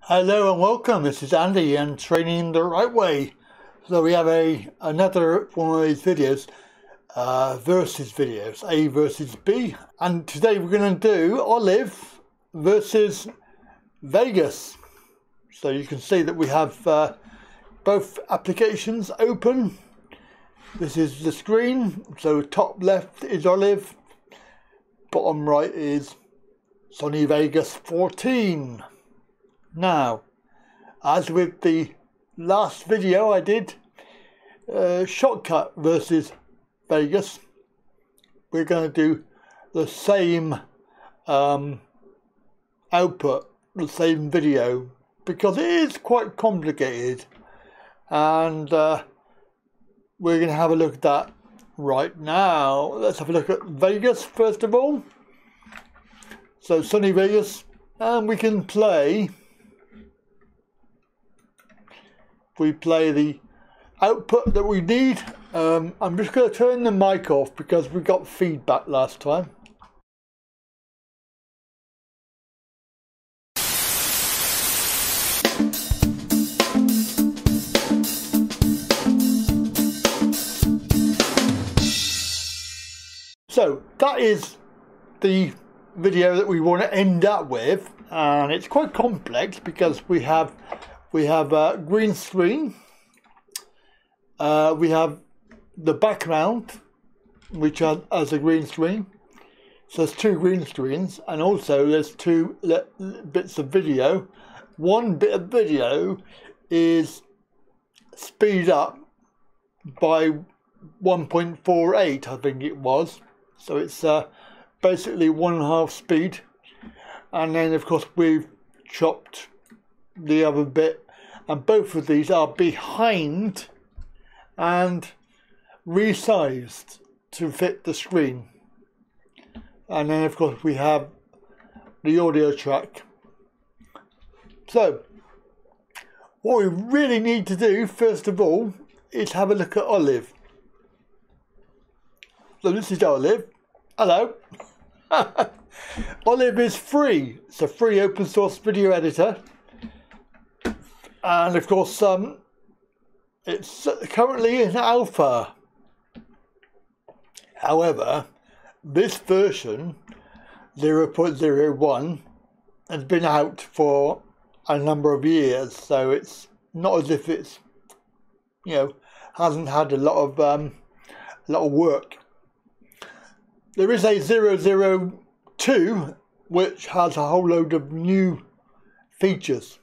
Hello and welcome. This is Andy and Training the Right Way. So we have another one of these videos, versus videos, A versus B. And today we're going to do Olive versus Vegas. So you can see that we have both applications open. This is the screen. So top left is Olive, bottom right is Sony Vegas 14. Now, as with the last video I did, shortcut versus Vegas, we're going to do the same output, the same video, because it is quite complicated, and we're going to have a look at that right now. Let's have a look at Vegas first of all. So Sony Vegas, and we can play. We play the output that we need. I'm just going to turn the mic off because we got feedback last time. So that is the video that we want to end up with, and it's quite complex because we have a green screen, we have the background which has a green screen, so there's two green screens, and also there's two bits of video. One bit of video is speed up by 1.48, I think it was, so it's basically 1.5 speed, and then of course we've chopped the other bit, and both of these are behind and resized to fit the screen. And then of course we have the audio track. So what we really need to do first of all is have a look at Olive. So this is Olive. Hello. Olive is free. It's a free open source video editor. And of course, it's currently in alpha. However, this version 0.01 has been out for a number of years, so it's not as if it's, hasn't had a lot of work. There is a 002 which has a whole load of new features.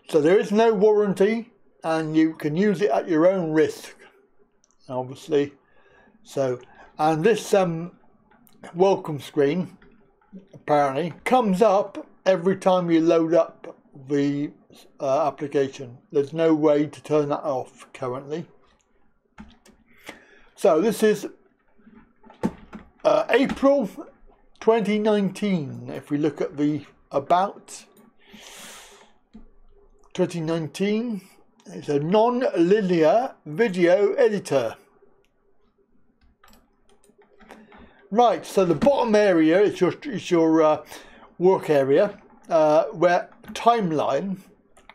So there is no warranty, and you can use it at your own risk, obviously. So, and this welcome screen apparently comes up every time you load up the application. There's no way to turn that off currently. So this is April 2019. If we look at the about 2019, it's a non-linear video editor. Right, so the bottom area is your work area, where timeline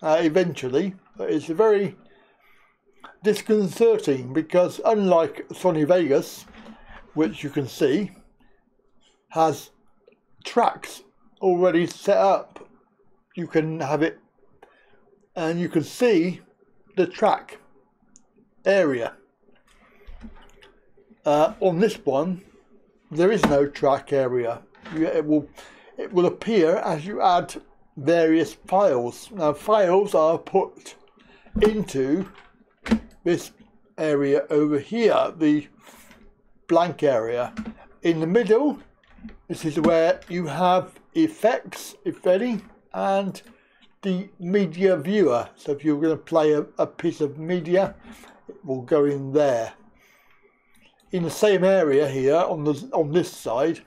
eventually. It's very disconcerting because unlike Sony Vegas, which you can see has tracks already set up, you can have it. And you can see the track area. On this one, there is no track area. It will appear as you add various files. Now, files are put into this area over here, the blank area. In the middle, this is where you have effects, if any, and the media viewer. So if you're going to play a piece of media, it will go in there. In the same area here on this side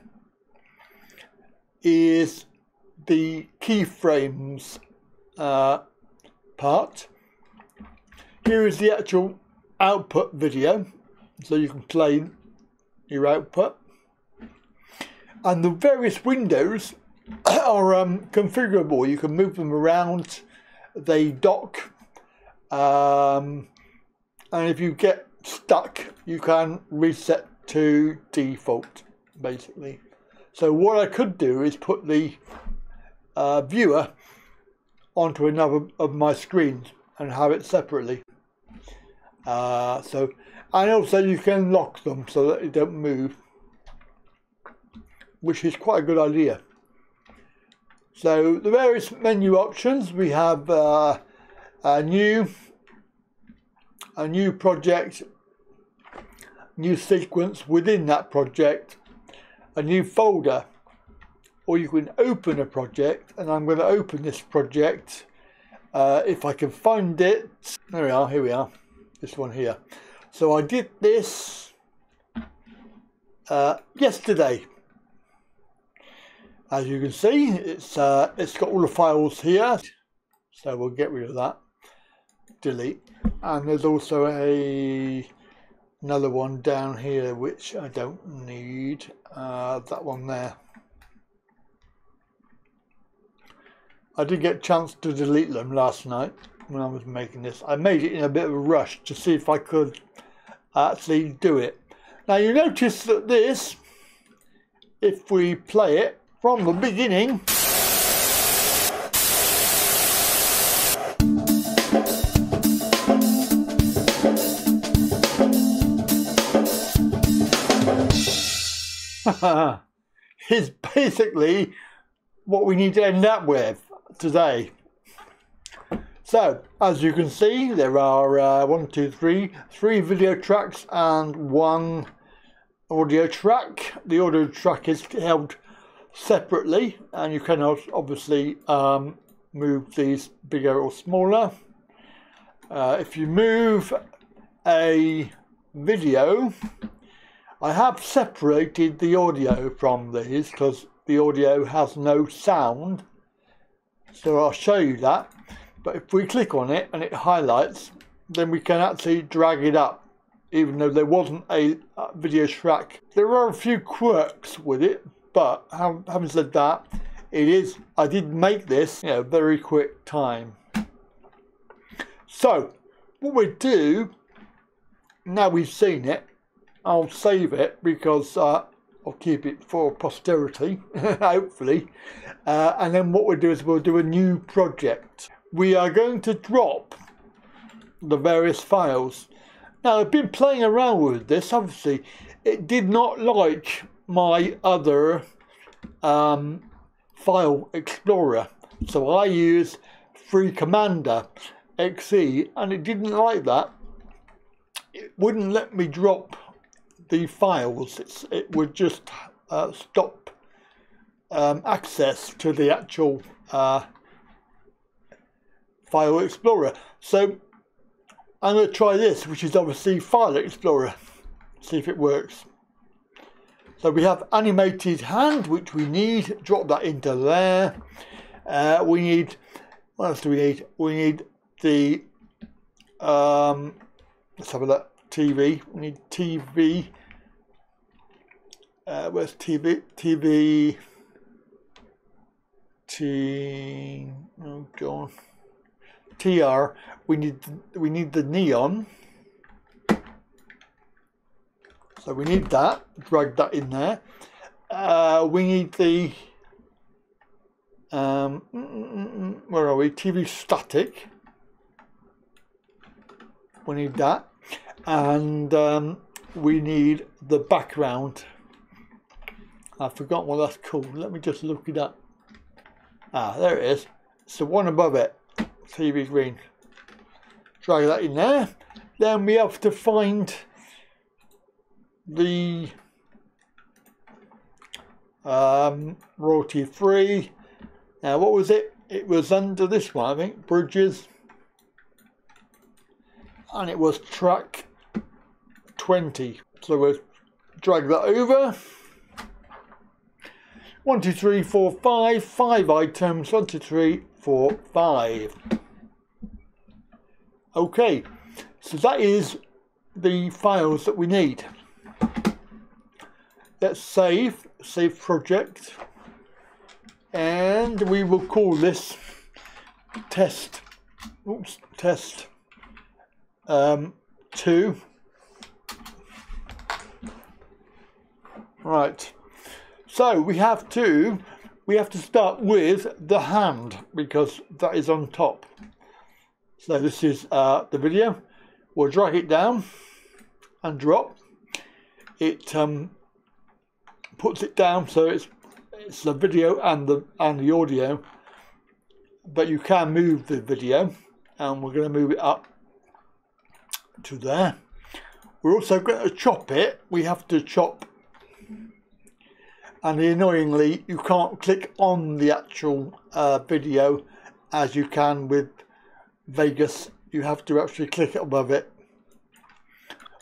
is the keyframes part. Here is the actual output video, so you can play your output, and the various windows are configurable. You can move them around. They dock, and if you get stuck, you can reset to default, basically. So what I could do is put the viewer onto another of my screens and have it separately. And also you can lock them so that they don't move, which is quite a good idea. So the various menu options, we have a new project, new sequence within that project, a new folder, or you can open a project, and I'm going to open this project if I can find it. There we are, here we are, this one here. So I did this yesterday. As you can see, it's got all the files here, so we'll get rid of that, delete. And there's also another one down here which I don't need, that one there. I did get a chance to delete them last night when I was making this. I made it in a bit of a rush to see if I could actually do it. Now you notice that this, if we play it from the beginning, is basically what we need to end up with today. So as you can see, there are three video tracks and one audio track. The audio track is held separately, and you can obviously move these bigger or smaller. If you move a video, I have separated the audio from these because the audio has no sound, so I'll show you that. But if we click on it and it highlights, then we can actually drag it up, even though there wasn't a video track. There are a few quirks with it, but having said that, I did make this in a very quick time. So what we do, now we've seen it, I'll save it because I'll keep it for posterity, hopefully. And then what we'll do is we'll do a new project. We are going to drop the various files. Now I've been playing around with this. Obviously it did not like my other file explorer, so I use Free Commander XE, and it didn't like that. It wouldn't let me drop the files. It would just stop access to the actual file explorer. So I'm going to try this, which is obviously File Explorer, see if it works. So we have animated hand, which we need. Drop that into there. We need, what else do we need? We need the let's have a look. TV. We need TV. Where's TV? Oh god. TR. We need the neon. So we need that. Drag that in there. We need the where are we? TV static. We need that. And we need the background. I've forgotten what that's called. Let me just look it up. Ah, there it is. It's the one above it. TV green. Drag that in there. Then we have to find the royalty free. Now what was it? It was under this one, I think. Bridges. And it was track 20. So we'll drag that over. 1, 2, 3, 4, 5. 5 items. 1, 2, 3, 4, 5. Okay, so that is the files that we need. Let's save project. and we will call this test 2. Right, so we have to start with the hand because that is on top. So this is the video. We'll drag it down and drop it. Puts it down so it's the video and the audio, but you can move the video, and we're going to move it up to there. We're also going to chop it. We have to chop, and annoyingly you can't click on the actual video as you can with Vegas. You have to actually click above it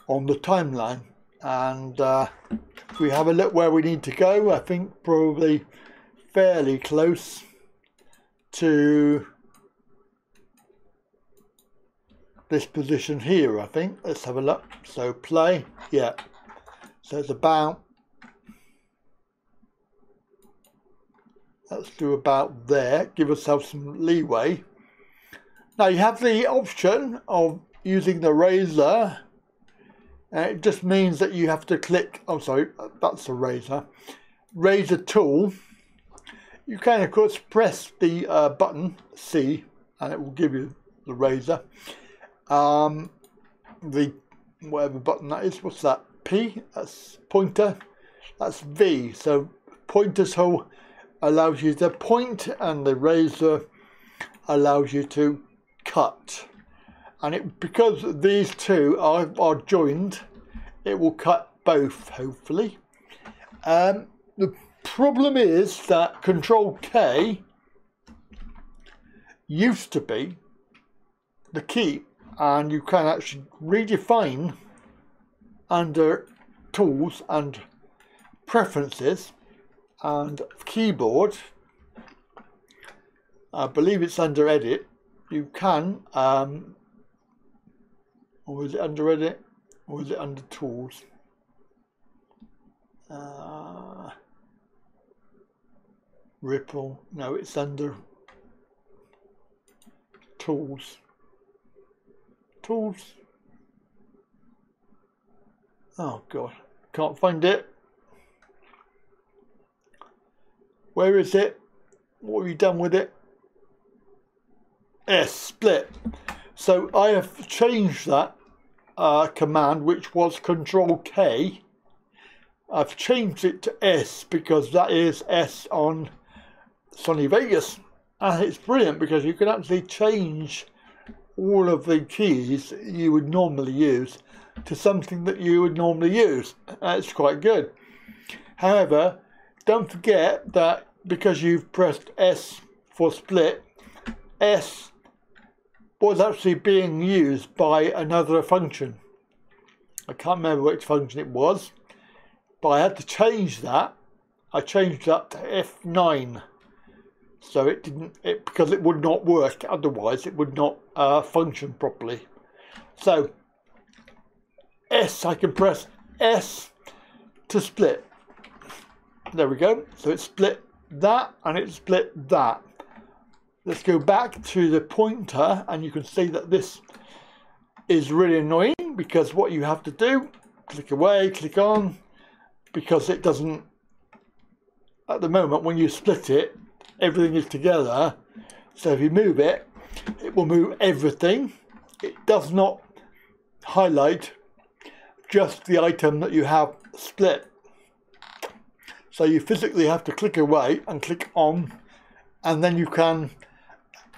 on the timeline, and we have a look where we need to go. I think probably fairly close to this position here, I think. Let's have a look. So play, yeah. So it's about, let's do about there. Give ourselves some leeway. Now you have the option of using the razor. It just means that you have to click, oh sorry, that's the razor tool. You can of course press the button C and it will give you the razor. The whatever button that is, what's that? P, that's pointer, that's V. So pointer tool allows you to point and the razor allows you to cut. And because these two are joined, it will cut both, hopefully. The problem is that Control K used to be the key, and you can actually redefine under Tools and Preferences and Keyboard. I believe it's under Edit. You can, or is it under Edit, or is it under Tools? Ripple, no, it's under Tools. Tools. Oh God, can't find it. Where is it? What have you done with it? S, split. So I have changed that command, which was Control K. I've changed it to S because that is S on Sony Vegas. And it's brilliant because you can actually change all of the keys you would normally use to something that you would normally use. It's quite good. However, don't forget that because you've pressed S for split, S was actually being used by another function. I can't remember which function it was, but I had to change that. I changed that to F9. So it didn't, because it would not work, otherwise it would not function properly. So S, I can press S to split. There we go. So it split that and it split that. Let's go back to the pointer, and you can see that this is really annoying because what you have to do, click away, click on, because it doesn't, at the moment when you split it, everything is together. So if you move it, it will move everything. It does not highlight just the item that you have split. So you physically have to click away and click on, and then you can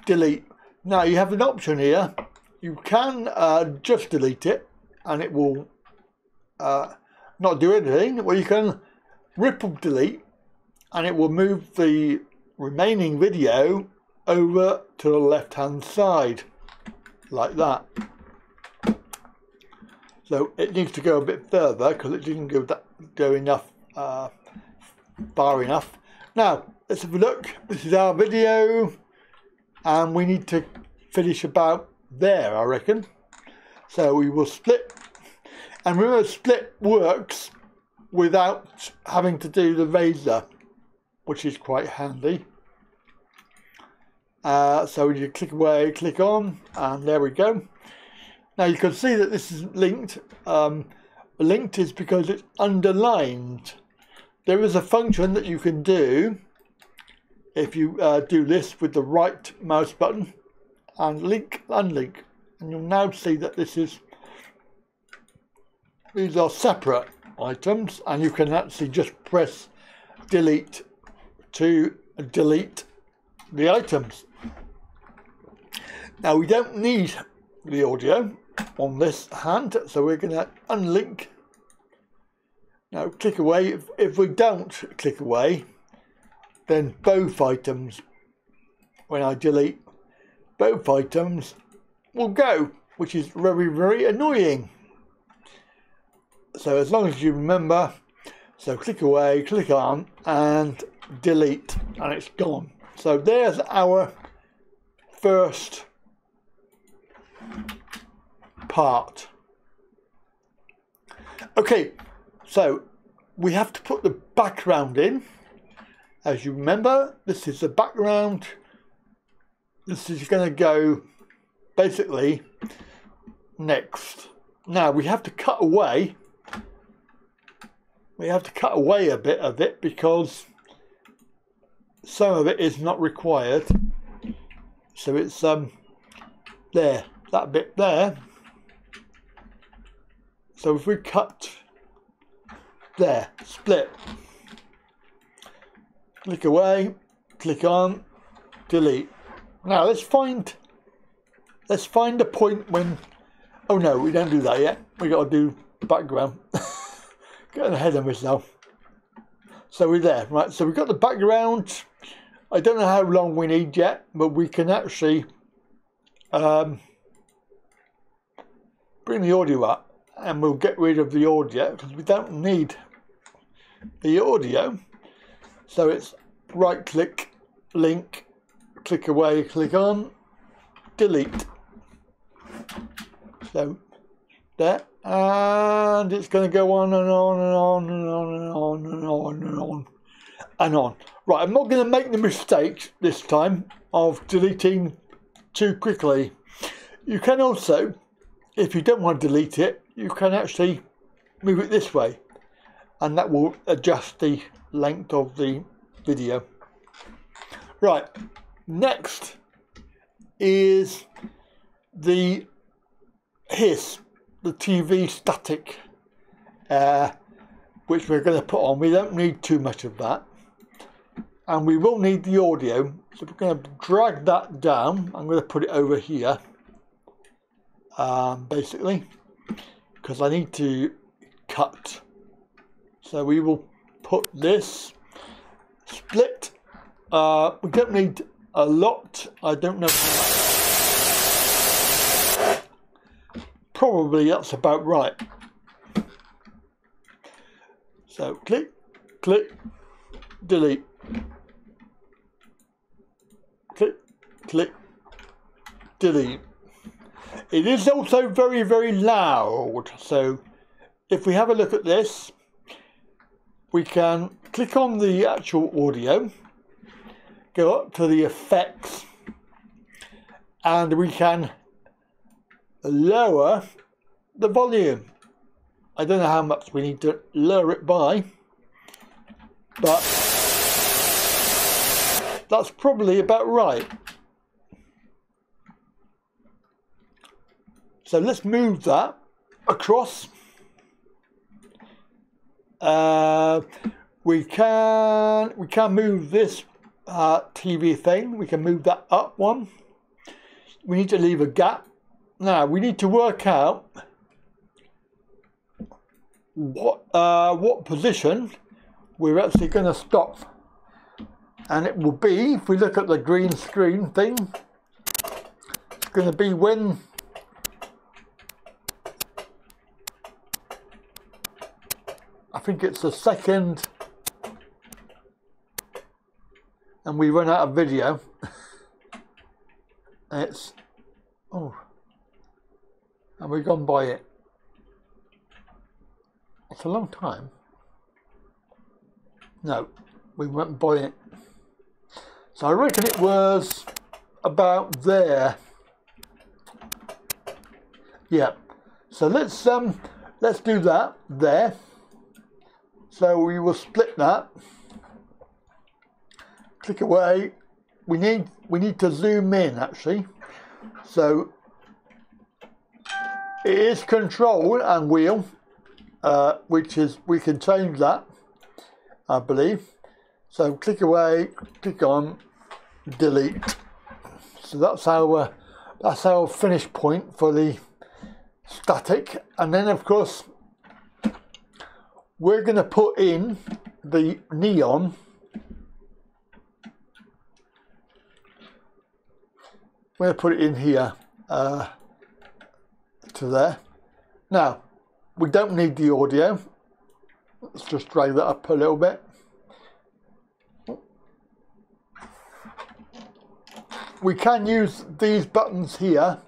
delete. Now you have an option here. You can just delete it and it will not do anything. Well, you can ripple delete and it will move the remaining video over to the left hand side like that. So it needs to go a bit further because it didn't go enough far enough. Now let's have a look. This is our video and we need to finish about there, I reckon. So we will split, and remember split works without having to do the razor, which is quite handy. So you click away, click on, and there we go. Now you can see that this is linked. Linked is because it's underlined. There is a function that you can do if you do this with the right mouse button and link, unlink, and you'll now see that these are separate items, and you can actually just press delete to delete the items. Now we don't need the audio on this hand, so we're going to unlink. Now click away. If we don't click away, then both items, when I delete, both items will go, which is very, very annoying. So as long as you remember, so click away, click on, and delete, and it's gone. So there's our first part. Okay, so we have to put the background in. As you remember, this is the background. This is going to go basically next. Now we have to cut away. We have to cut away a bit of it because some of it is not required. So it's there, that bit there. So if we cut there, split, click away, click on, delete. Now let's find a point when, oh no, we don't do that yet. We got to do background. Getting ahead of myself. So we're there, right? So we've got the background. I don't know how long we need yet, but we can actually bring the audio up, and we'll get rid of the audio because we don't need the audio. So it's right click, link, click away, click on, delete. So there, and it's going to go on and on and on and on and on and on and on and on. Right, I'm not going to make the mistake this time of deleting too quickly. You can also, if you don't want to delete it, you can actually move it this way, and that will adjust the length of the video. Right, next is the hiss, the TV static, which we're going to put on. We don't need too much of that, and we will need the audio, so we're going to drag that down. I'm going to put it over here, basically, because I need to cut. So we will put this split. We don't need a lot. I don't know how much. Probably that's about right. So click, click, delete. Click, click, delete. It is also very, very loud. So if we have a look at this, we can click on the actual audio, go up to the effects, and we can lower the volume. I don't know how much we need to lower it by, but that's probably about right. So let's move that across. We can move this TV thing. We can move that up one. We need to leave a gap. Now we need to work out what position we're actually going to stop, and it will be, if we look at the green screen thing, it's going to be when I think it's the second and we run out of video. It's, oh, and we've gone by it. It's a long time. No, we went by it. So I reckon it was about there. Yeah. So let's do that there. So we will split that. Click away. We need to zoom in actually. So it is Control and Wheel, which is, we can change that, I believe. So click away, click on, delete. So that's our finish point for the static. And then of course we're going to put in the neon. We're going to put it in here to there. Now we don't need the audio. Let's just drag that up a little bit. We can use these buttons here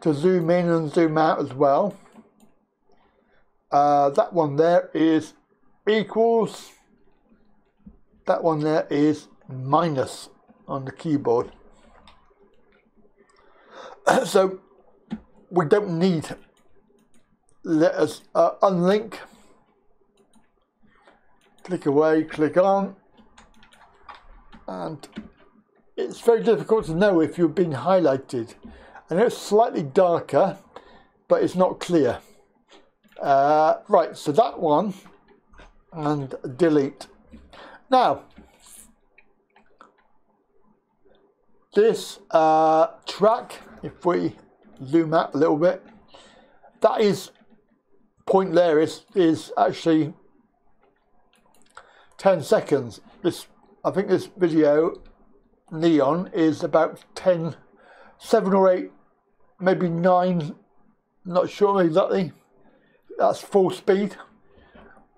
to zoom in and zoom out as well. That one there is equals. That one there is minus on the keyboard. So we don't need. Let us unlink. Click away, click on, and it's very difficult to know if you've been highlighted. I know it's slightly darker, but it's not clear. Right, so that one, and delete. Now, this track, if we zoom out a little bit, that is, point there is actually 10 seconds. This, I think this video, neon, is about 10, 7 or 8, maybe 9, not sure exactly. That's full speed.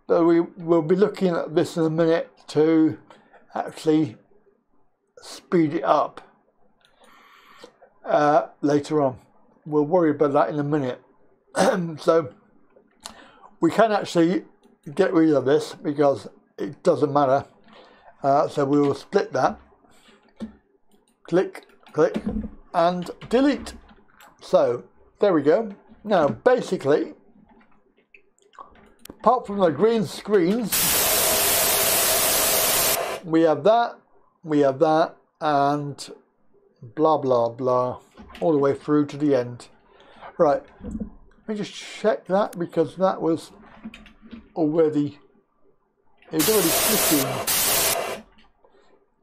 But we will be looking at this in a minute to actually speed it up later on. We'll worry about that in a minute. So we can actually get rid of this because it doesn't matter. So we will split that. Click, click, and delete. So there we go. Now basically, apart from the green screens, we have that, and blah blah blah, all the way through to the end. Right, let me just check that because that was already, it was already clicking.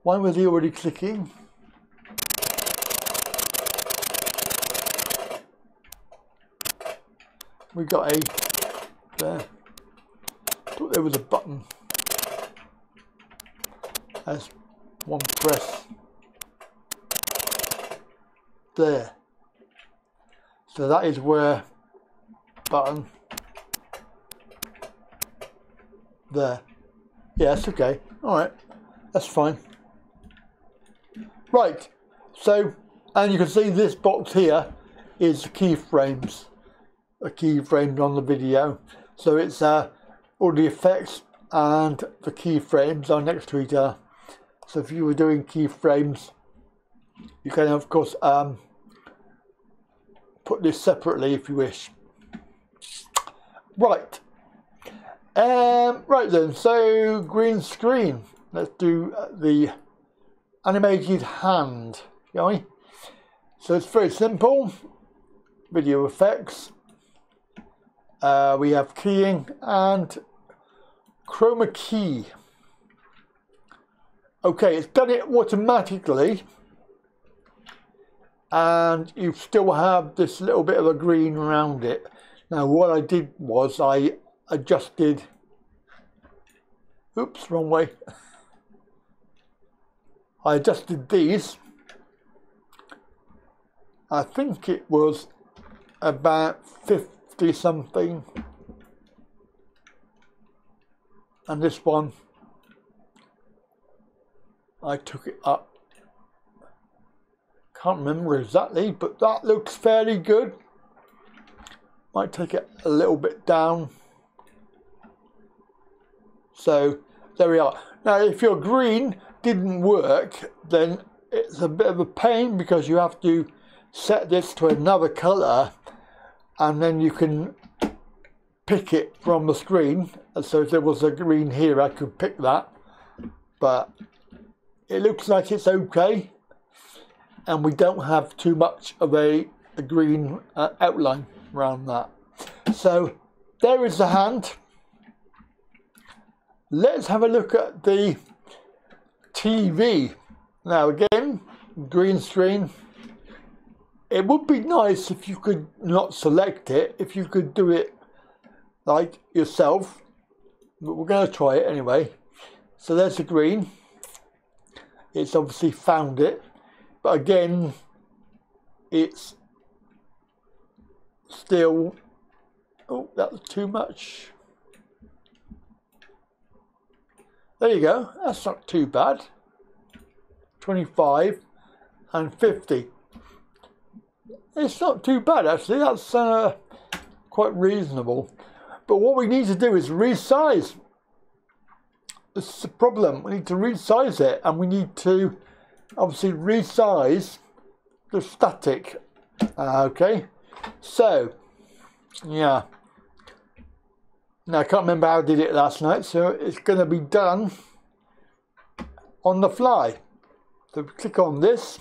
Why was he already clicking? We got a there. Thought there was a button. That's one press. There. So that is where button. There. Yeah, that's okay. Alright. That's fine. Right. So, and you can see this box here is keyframes. A keyframe on the video. So it's all the effects and the keyframes are next to each other. So if you were doing keyframes, you can of course put this separately if you wish. Right. Right then, so green screen. Let's do the animated hand, shall we? So it's very simple. Video effects. We have keying and Chroma Key. Okay, it's done it automatically, and you still have this little bit of a green around it. Now what I did was I adjusted, oops, wrong way. I adjusted these. I think it was about 50 something, and this one I took it up. Can't remember exactly, but that looks fairly good. Might take it a little bit down. So there we are. Now if your green didn't work, then it's a bit of a pain because you have to set this to another colour and then you can pick it from the screen. So if there was a green here, I could pick that, but it looks like it's okay, and we don't have too much of a green outline around that. So there is the hand. Let's have a look at the TV. Now again, green screen. It would be nice if you could not select it, if you could do it like yourself, but we're going to try it anyway. So there's the green. It's obviously found it, but again, it's still, oh, that was too much. There you go, that's not too bad. 25 and 50. It's not too bad actually, that's quite reasonable. But what we need to do is resize. This is the problem. We need to resize it, and we need to obviously resize the static. Okay, so yeah. Now I can't remember how I did it last night, so it's going to be done on the fly. So click on this.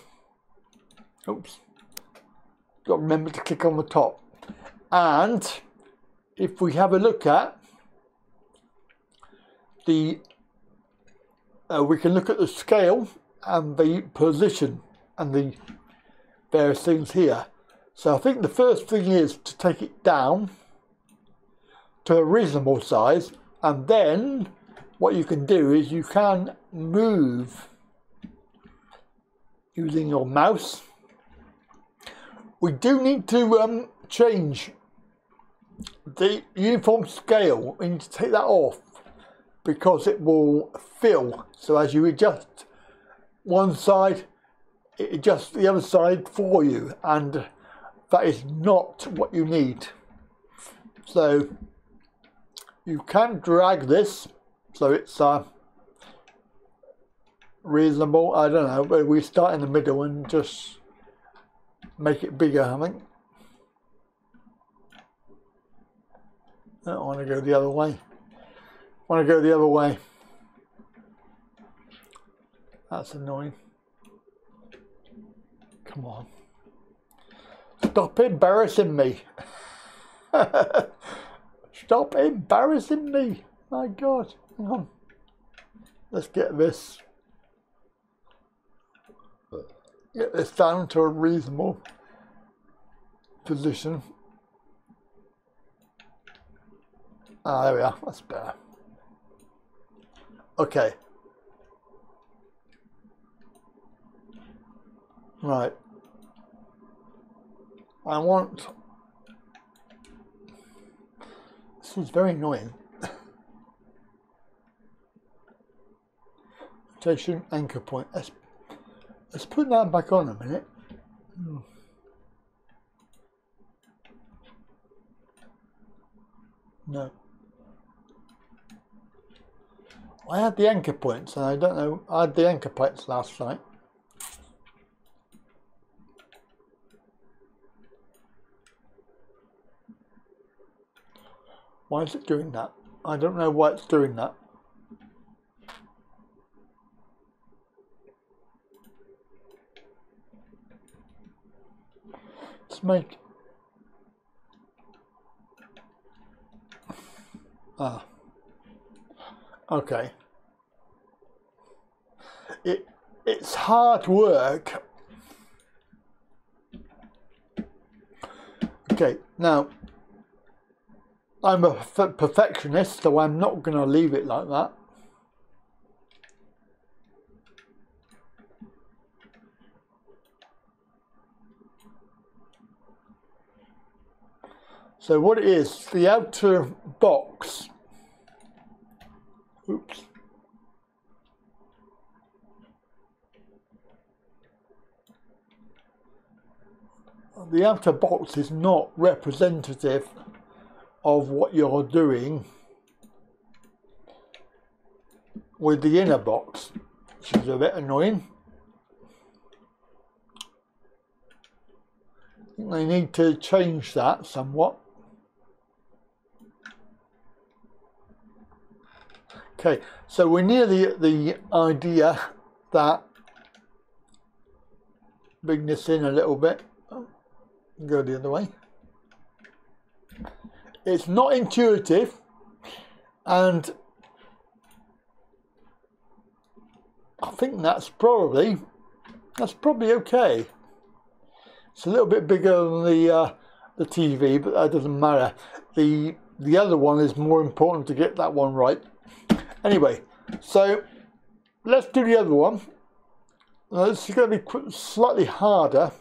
Oops. Got to remember to click on the top. And if we have a look at the, we can look at the scale and the position and the various things here. So I think the first thing is to take it down to a reasonable size, and then what you can do is you can move using your mouse. We do need to change the uniform scale. We need to take that off because it will fill. So as you adjust one side, it adjusts the other side for you, and that is not what you need. So you can drag this so it's reasonable. I don't know, but we start in the middle and just make it bigger, I think. I don't want to go the other way. I want to go the other way. That's annoying. Come on. Stop embarrassing me. Stop embarrassing me. My God. Hang on. Let's get this. Get this down to a reasonable position. Ah, there we are. That's better. Okay. Right. I want... This is very annoying. Rotation anchor point. Let's put that back on a minute. No. I had the anchor points, and I don't know. I had the anchor points last night. Why is it doing that? I don't know why it's doing that. Let's make... Ah. Okay. It's hard work. Okay, now I'm a perfectionist, so I'm not going to leave it like that. So what it is, the outer box, oops, the outer box is not representative of what you're doing with the inner box, which is a bit annoying. they need to change that somewhat. Okay, so we're nearly at the idea that bring this in a little bit. Oh, go the other way. It's not intuitive, and I think that's probably okay. It's a little bit bigger than the TV, but that doesn't matter. The other one is more important to get that one right. Anyway, so let's do the other one. Now, this is going to be slightly harder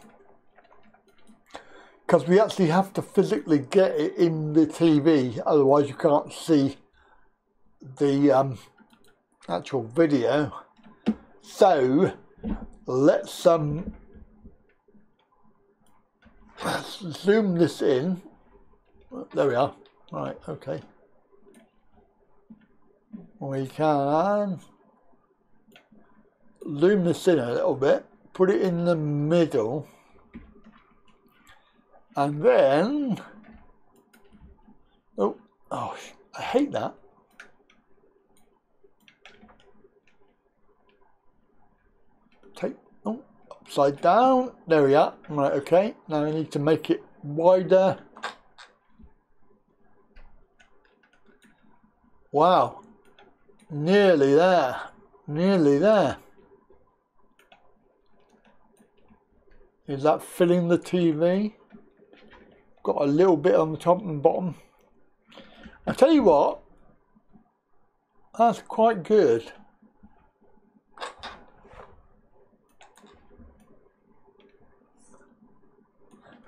because we actually have to physically get it in the TV, otherwise you can't see the actual video. So let's zoom this in. There we are. Right, okay. We can zoom this in a little bit, put it in the middle, and then oh, I hate that. Take upside down. There we are. Right, okay. Now I need to make it wider. Wow. Nearly there. Nearly there. Is that filling the TV? Got a little bit on the top and bottom. I tell you what, that's quite good.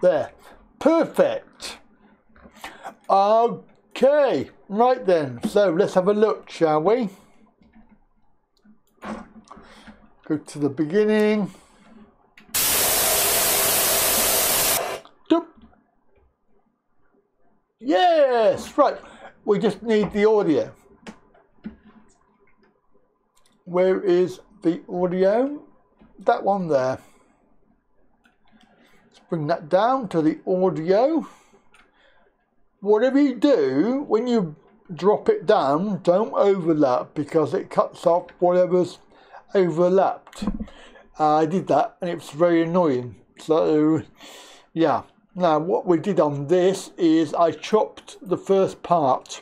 There. Perfect. Okay. Right then. So let's have a look, shall we? Go to the beginning. Yes, right. We just need the audio. Where is the audio? That one there. Let's bring that down to the audio. Whatever you do, when you drop it down, don't overlap because it cuts off whatever's overlapped. I did that and it was very annoying. So, yeah. Now what we did on this is I chopped the first part.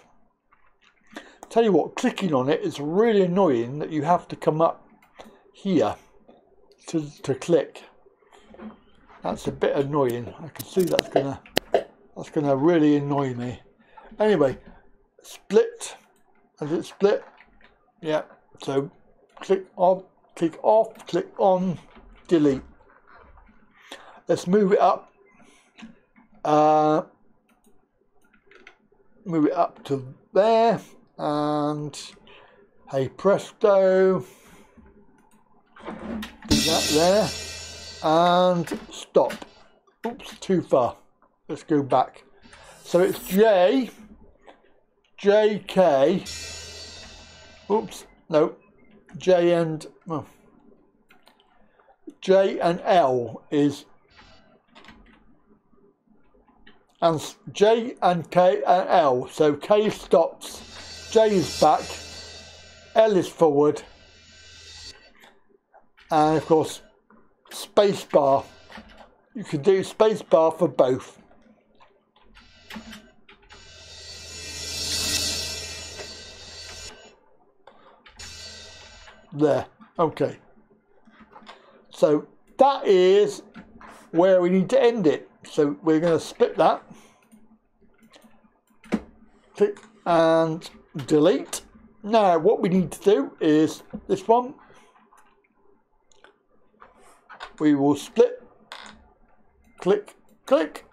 Tell you what, clicking on it is really annoying that you have to come up here to click. That's a bit annoying. I can see that's gonna really annoy me. Anyway, split. Has it split? Yeah. So click off, click on, delete. Let's move it up. Move it up to there, and hey presto, do that there, and stop. Oops, too far. Let's go back. So it's J, K. Oops, no, J and L is. And J and K and L. So K stops, J is back, L is forward, and of course space bar. You can do space bar for both. There, okay. So that is where we need to end it. So we're going to split that, click and delete. Now what we need to do is this one. We will split, click, click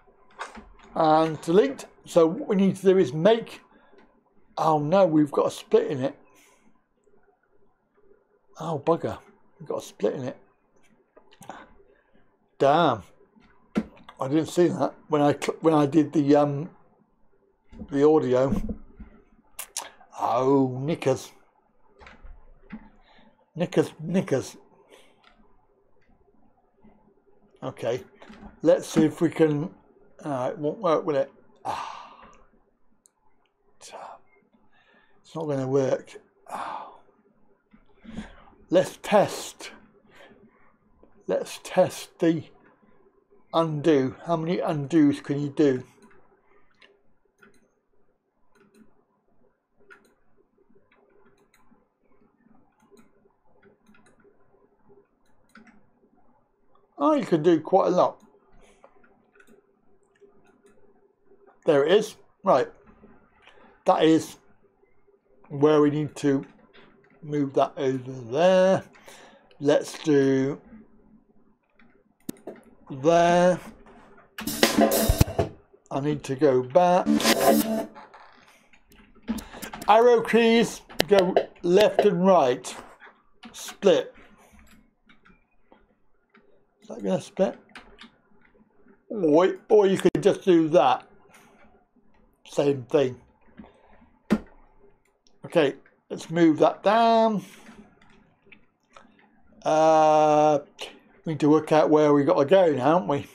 and delete. So what we need to do is make, oh no, we've got a split in it. Oh bugger, we've got a split in it. Damn. I didn't see that when I did the audio. Oh, knickers. Okay, let's see if we can It won't work, will it? It's not going to work. Let's test. Let's test the undo. How many undos can you do? Oh, you can do quite a lot. There it is. Right. That is where we need to move that over there. Let's do there. I need to go back. Arrow keys go left and right. Split. Is that going to split? Or you could just do that. Same thing. Okay, let's move that down. We need to work out where we got to go now, haven't we?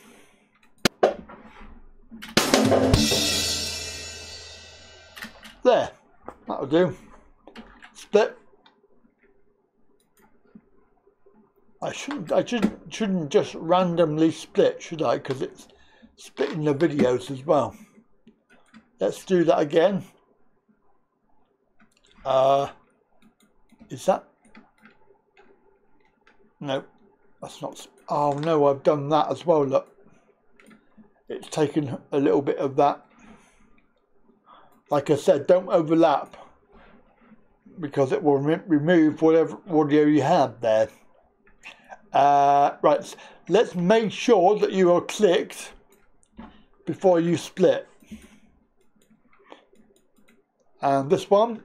There, that'll do. Split. I shouldn't just randomly split, should I? Because it's splitting the videos as well. Let's do that again. Is that? No, that's not. Oh no, I've done that as well. Look, it's taken a little bit of that. Like I said, don't overlap because it will remove whatever audio you have there. Right, let's make sure that you are clicked before you split. And this one,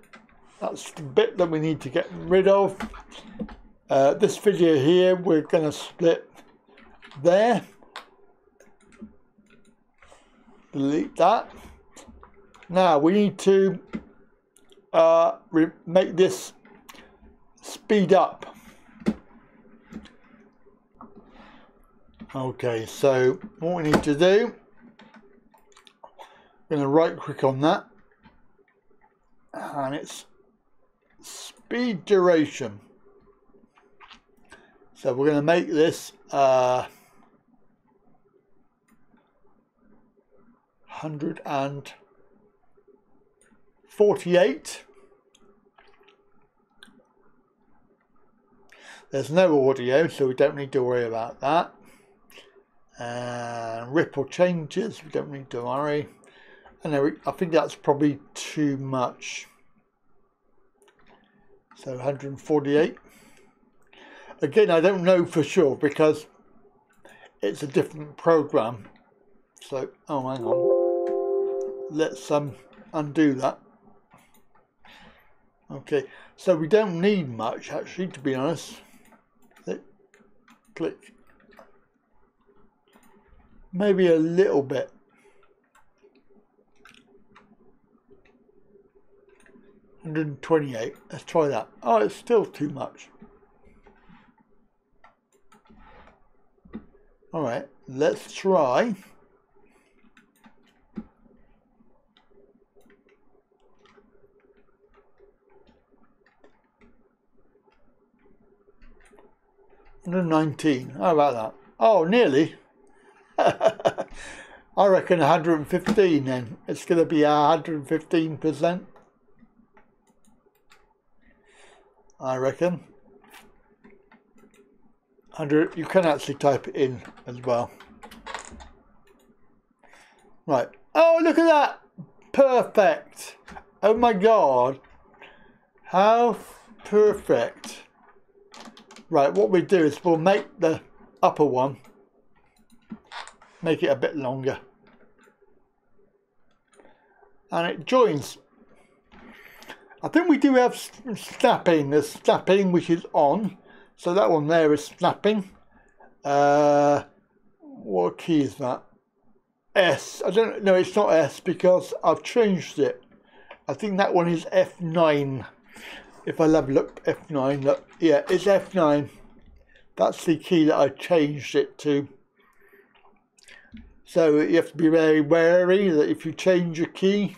that's the bit that we need to get rid of. This video here, we're going to split there. Delete that. Now we need to make this speed up. Okay, so what we need to do, I'm going to right click on that. And it's speed duration. So we're going to make this 148. There's no audio, so we don't need to worry about that. And ripple changes, we don't need to worry. I think that's probably too much. So 148. Again, I don't know for sure because it's a different program. So, oh, hang on. Let's undo that. Okay, so we don't need much actually, to be honest. Click. Maybe a little bit. 128. Let's try that. Oh, it's still too much. All right, let's try. $119. How about that? Oh, nearly. I reckon 115 then. It's going to be 115%. I reckon. 100. You can actually type it in as well. Right. Oh, look at that. Perfect. Oh my God. How perfect. Right, what we do is we'll make the upper one, make it a bit longer. And it joins. I think we do have snapping. There's snapping which is on. So that one there is snapping. What key is that? S. I don't know, it's not S because I've changed it. I think that one is F9. If I have a look, F9, look, yeah, it's F9. That's the key that I changed it to. So you have to be very wary that if you change your key,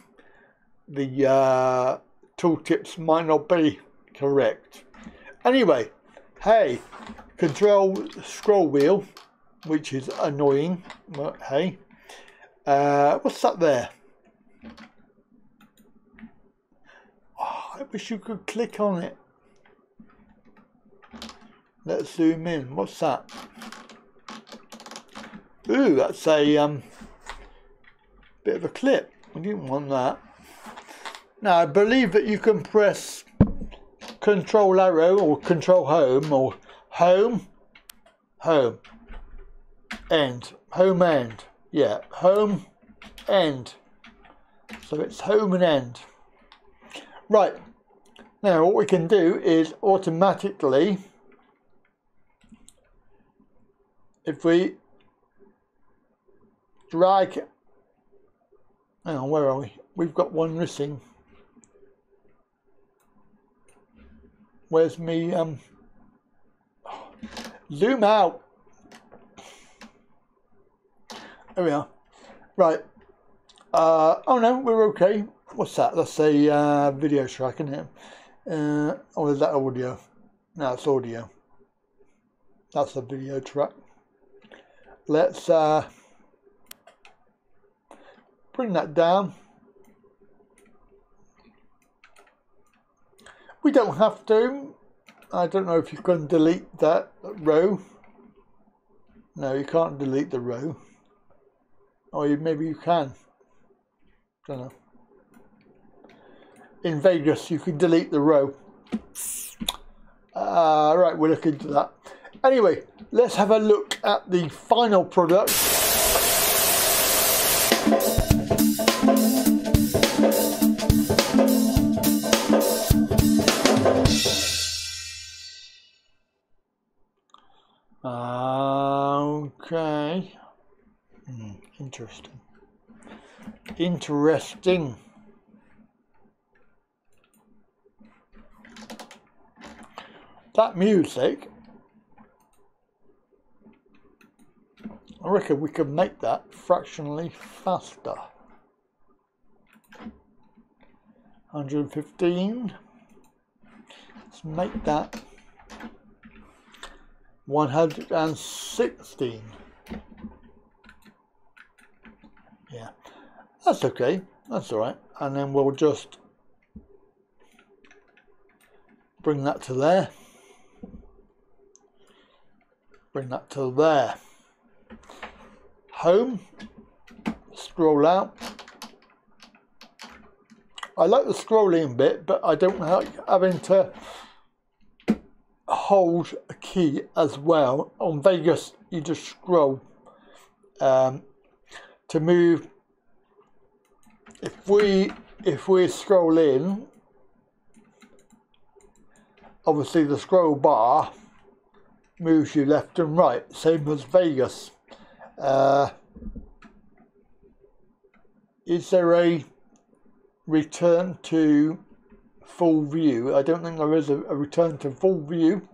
the tooltips might not be correct. Anyway, hey, control scroll wheel, which is annoying, but hey. What's that there? Oh, I wish you could click on it. Let's zoom in. What's that? Ooh, that's a bit of a clip. We didn't want that. Now, I believe that you can press Control arrow or Control home or home, end, home, end. Yeah, home, end. So it's home and end. Right. Now, what we can do is automatically, if we drag, hang on, where are we? We've got one missing. Where's me, zoom out. There we are. Right. Oh no, we're okay. What's that? That's a video track, isn't it? Or is that audio? No, it's audio. That's a video track. Let's bring that down. We don't have to. I don't know if you can delete that row. No, you can't delete the row. Or maybe you can. Don't know. In Vegas, you can delete the row. Right, we'll look into that. Anyway, let's have a look at the final product. Okay. Interesting. Interesting. That music, I reckon we could make that fractionally faster. 115. Let's make that 116. Yeah, that's okay. That's all right. And then we'll just bring that to there. Bring that to there. Home. Scroll out. I like the scrolling bit, but I don't like having to hold a key as well. On Vegas, you just scroll. To move, if we scroll in, obviously the scroll bar moves you left and right, same as Vegas. Is there a return to full view? I don't think there is a return to full view.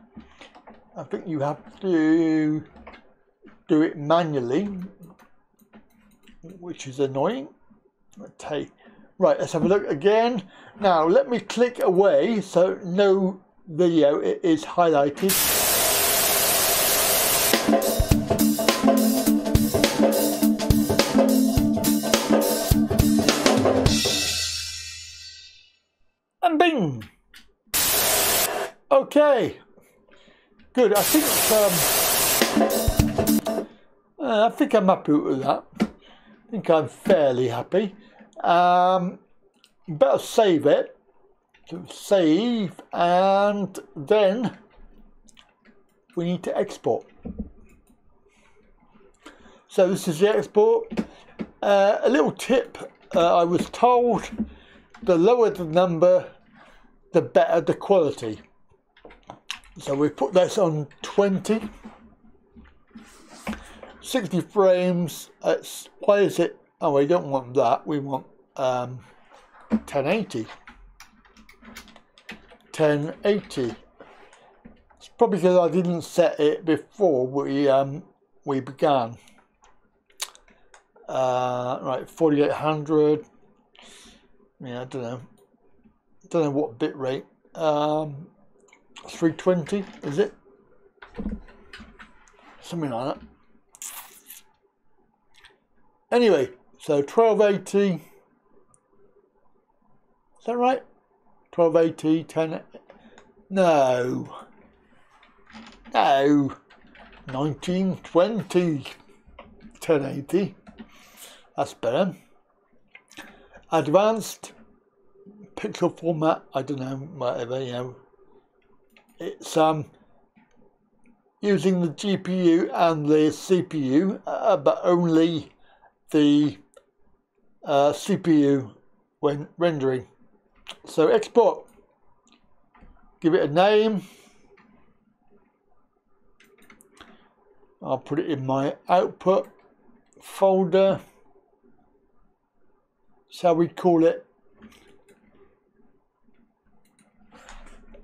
I think you have to do it manually, which is annoying. Okay. Right, let's have a look again. Now, let me click away so no video is highlighted. And bing! Okay. Good. I think I'm happy with that. I think I'm fairly happy. Better save it. So save, and then we need to export. So this is the export. A little tip, I was told the lower the number, the better the quality. So we put this on 20. 60 frames. Why is it? Oh, we don't want that. We want 1080. 1080. It's probably because I didn't set it before we began. Right, 4800. Yeah, I don't know what bit rate. 320 is it? Something like that. Anyway, so 1280. Is that right? 1280, 10. No. 1920. 1080. That's better. Advanced pixel format. I don't know. Whatever. You know. It's using the GPU and the CPU, but only the CPU when rendering. So export. Give it a name. I'll put it in my output folder. Shall we call it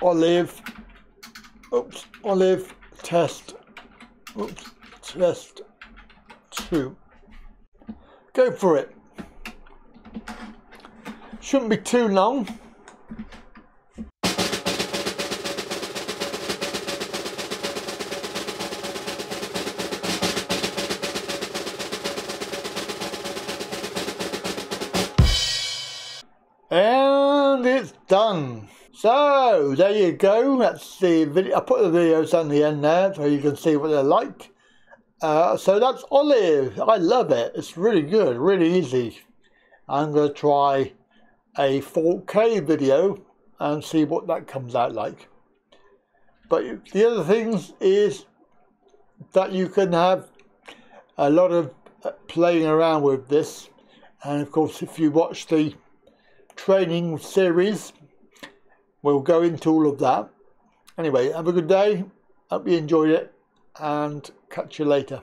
Olive test, test 2. Go for it. Shouldn't be too long. And it's done. So there you go. That's the video. I put the videos on the end there so you can see what they're like. So that's Olive. I love it. It's really good, really easy. I'm going to try a 4K video and see what that comes out like. But the other things is that you can have a lot of playing around with this. And of course, if you watch the training series, we'll go into all of that. Anyway, have a good day. Hope you enjoyed it and catch you later.